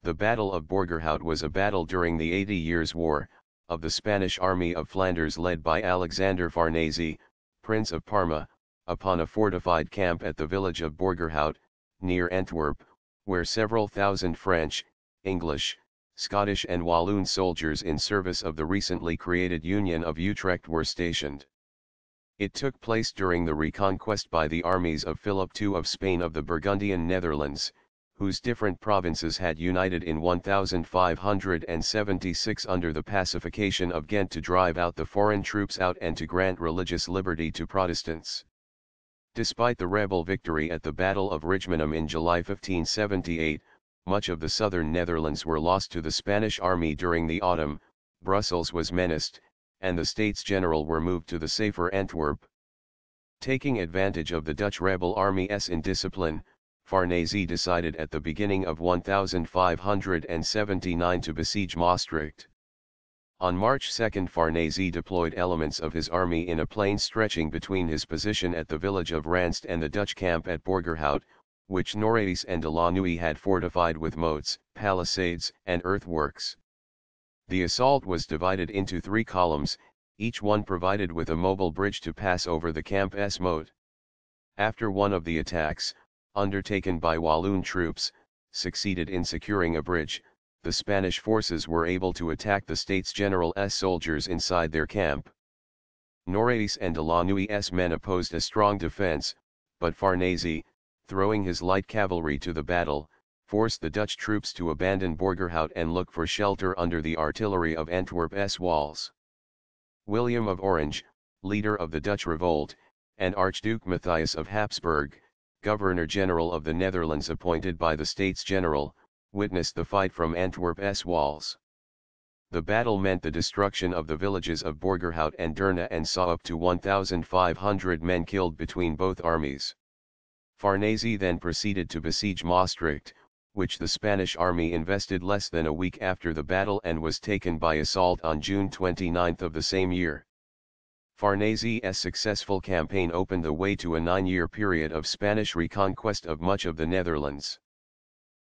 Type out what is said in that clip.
The Battle of Borgerhout was a battle during the 80 Years' War, of the Spanish army of Flanders led by Alexander Farnese, Prince of Parma, upon a fortified camp at the village of Borgerhout, near Antwerp, where several thousand French, English, Scottish and Walloon soldiers in service of the recently created Union of Utrecht were stationed. It took place during the reconquest by the armies of Philip II of Spain of the Burgundian Netherlands, whose different provinces had united in 1576 under the pacification of Ghent to drive out the foreign troops out and to grant religious liberty to Protestants. Despite the rebel victory at the Battle of Rijmenum in July 1578, much of the southern Netherlands were lost to the Spanish army during the autumn. Brussels was menaced, and the States General were moved to the safer Antwerp. Taking advantage of the Dutch rebel army's indiscipline, Farnese decided at the beginning of 1579 to besiege Maastricht. On March 2 Farnese deployed elements of his army in a plain stretching between his position at the village of Ranst and the Dutch camp at Borgerhout, which Noraes and de la Noue had fortified with moats, palisades, and earthworks. The assault was divided into 3 columns, each one provided with a mobile bridge to pass over the camp's moat. After one of the attacks, undertaken by Walloon troops, succeeded in securing a bridge, the Spanish forces were able to attack the States General's soldiers inside their camp. Noraes and de la Noue's men opposed a strong defense, but Farnese, throwing his light cavalry to the battle, forced the Dutch troops to abandon Borgerhout and look for shelter under the artillery of Antwerp's walls. William of Orange, leader of the Dutch revolt, and Archduke Matthias of Habsburg, Governor-General of the Netherlands appointed by the States General, witnessed the fight from Antwerp's walls. The battle meant the destruction of the villages of Borgerhout and Deurne and saw up to 1,500 men killed between both armies. Farnese then proceeded to besiege Maastricht, which the Spanish army invested less than a week after the battle and was taken by assault on June 29 of the same year. Farnese's successful campaign opened the way to a 9-year period of Spanish reconquest of much of the Netherlands.